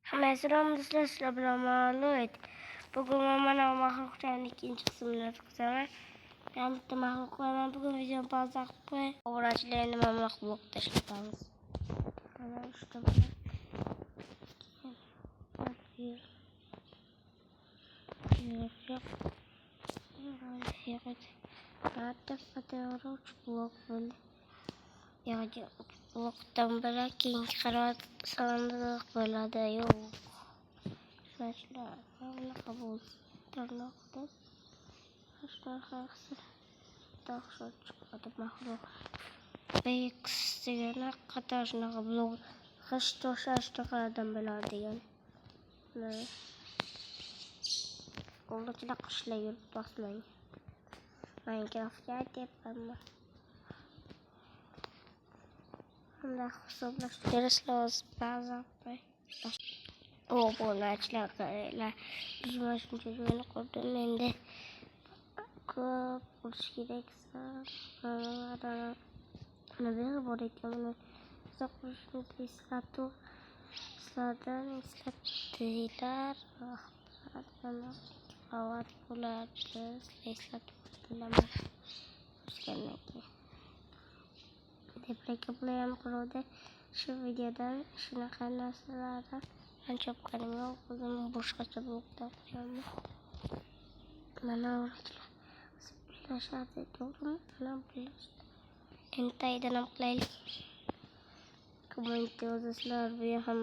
Hammayoqda sizlar bilan ma'lum. Bugun mana maxluqlarning ikkinchi qismini o'tkazaman. Men bitta maxluqlarni bugun videoni pauza qilib qo'yay. Obrachilarni nima maxluq tashlaymiz. Mana shu blokdan beri keyingi qarat sandiq bo'ladi. Yo'q. Saçlar qabul tarnoqda. Saçlar haqsi dahshat chiqadi maxluq. BX degani qator shunaqa blok g'ish to'shash to'qadan bo'ladi degan. O'g'lichilar qishlar yurib boslang. Minecraftga deyapman. Bunday hisoblashtirish lozim ba'zan. Obunachilar qaranglar. 150 qurdim endi. Ko'p bo'lish kerak. Mana bu bor ekan. Buni qo'shishni eslatib eslatdilar. Qavat bo'ladi. Eslatib bilaman. Deplikabli ham qiluvdi. Shu videodan shunaqa narsalarni anchop qaraman. O'zim boshqacha blokda qo'yaman. Mana o'rachlar. Birlashadi, to'g'rimi? Mana birlashdi. Entaydan ham qilaylik. Komment yozasizlar, bu ham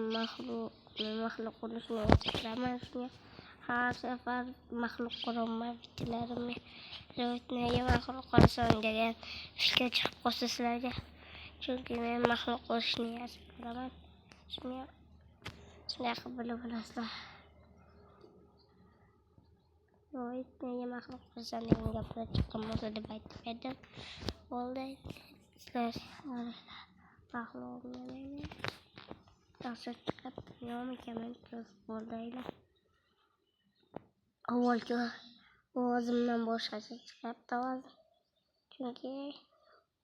maxluq bo'lishini o'tiraman shunga. Har safar maxluq quraman videolarimni. Nega maxluq qilsam degan fikr chiqib qolsa sizlarga. Chunki men maxluq bo'lishni yaxshi ko'raman. Shunaqa bilib olasizlar. Voy, nega maxluq qilsam degan gaplar chiqqan bo'lsa deb aytib berdim. Bo'ldi. Sizlar maxluqni yaxshi chiqib yo'qmikan bo'ldinglar. Avvalgi ovozimdan boshqacha chiqyapti ovozim. Chunki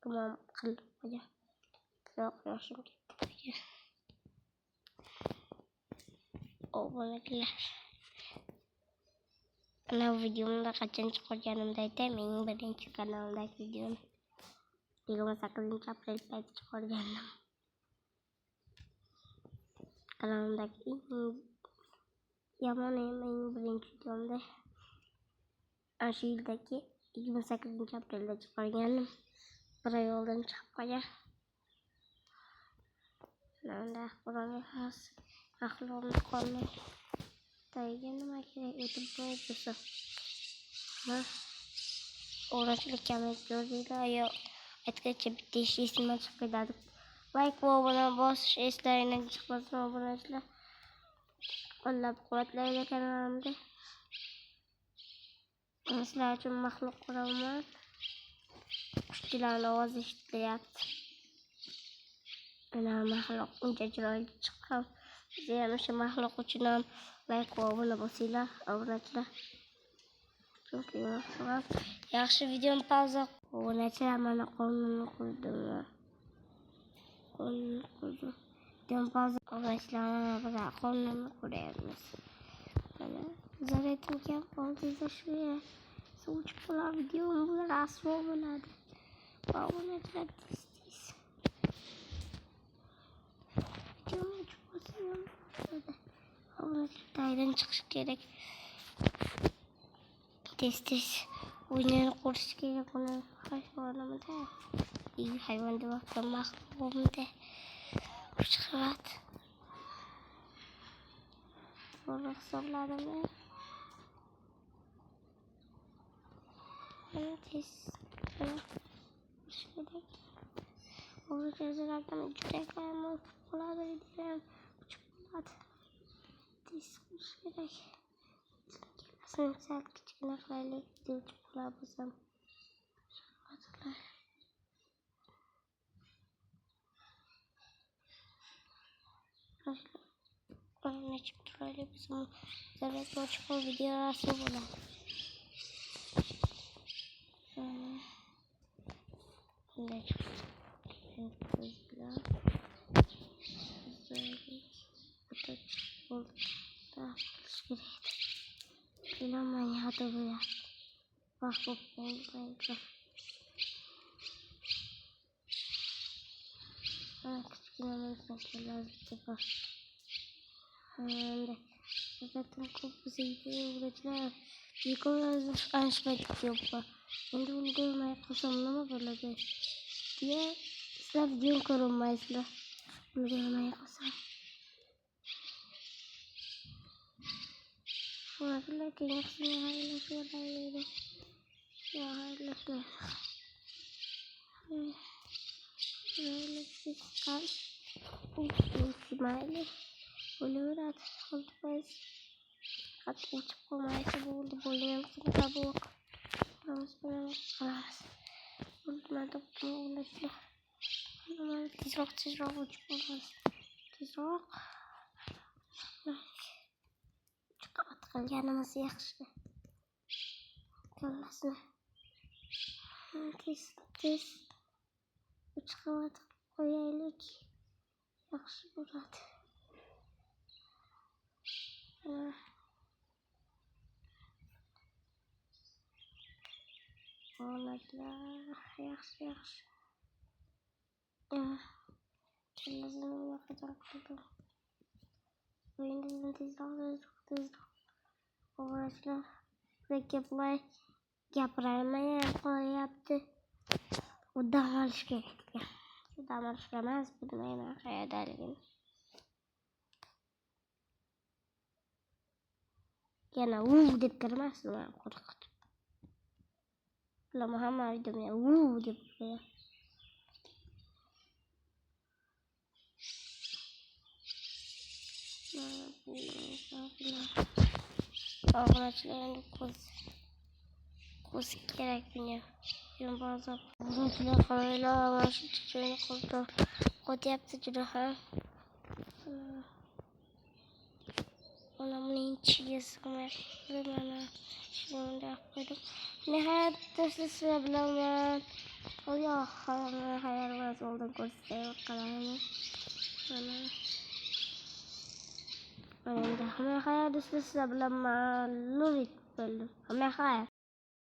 gumon qildim qo'ya. Yoshim ketdi. Obunachilar. Ana videomda qachon chiqarganimda aytay, mening birinchi kanalimdagi videoni 28 aprel paytida chiqargandim. Kanalimdagi yomon mening birinchi videomda shu yildagi 28 aprelda chiqargandim. Bir oy oldin chiqib qolgan. Nanda Qur'onga xos maxluqni qolmay. Taygan nima kerak etib bo'lsa. O'rachilik kamet ko'rdinglar yo aytgancha bitta ish esimdan chiqib ketadi. Like va obuna bosish eslaringdan chiqmasin obunachilar. Qo'llab-quvvatlaylik kanalimda. Sizlar uchun maxluq quraman. Qushchilarning ovozi eshitilyapti. Mana maxluq uncha chiroyli chiqqan. Siz ham o'sha maxluq uchun ham like va obuna bosinglar obunachilar. Chunki yaxshi videoni pauza obunachilar mana qonunni qurdim. Videoni pauza obunachilar mana qonunni quramiz. Mana zaretim kam qoldi shu yer. Suv chiqib videom bu rasvo bo'ladi. Obunachilar tez. Taydan chiqish kerak. Tez o'ynani qurish kerak. Buni hayvonimda. Hayvon deb maxluqimda. Chiqat. Buni hisobladim. Mana tez. Kerak. O'rachlardan juda kam bo'ladi deyam. Chiqadi. Tez kerak. Sal kichkina qilaylik deb chiqlabsam. Sharbatlar. Mana chiqib turaylik bizim zarat chiqib video rasmi bo'ladi. Bunday chiqdi. Ko'zlar. Bo'ldi. Bilemem ya da böyle. Bak bak bak. Küçüklerin saçları bak. Zaten kokusu yiyecekler. Yıkıyoruz anşmet yapma. Şimdi bunu görmeye kasamlama böyle diye. Sıra diyorum korunmayızla. Bunu görmeye kasam. Şurada ki yaksın hayırlı şurada. Ya hayırlı şurada. Böyle çıkar. İsmail'i. Böyle at. Olmaz. At uçup koymaysa buldu. Boyunun seni kabuk. Ramaz benim kalas. Buldu ben de bunu ulaştı. Ama tizrok uçup olmaz. Tizrok. Çıkamat kalyanımız yakşı. Kallasın. Tez. Çıkamat koyaylık. Yakşı burada. Oğlaklar yaxşı. Kellesini yakacak kıldım. Oyundan tezroq. Oğlaklar rekeplar gapirmaya qo'yapti. U dam olish kerak. Dam olishga emas, bilmayman qayerdaligini. Yana deb kirmasin, men qo'rqitib. Bular hamma videomga deb qo'yadi. Oğlaklarning ko'z kerak bunga. Men ba'zan oğlaklar qo'ylar mana shu joyni qo'tyapti juda ham. Ona bunun içiye sıkmak bana şunu da koydum. Nihayatta sizle bilemem. O ya hayal var oldum kursa kalanı. Bana da hayal sizle bilemem. Lurit bölüm. Ama hayal.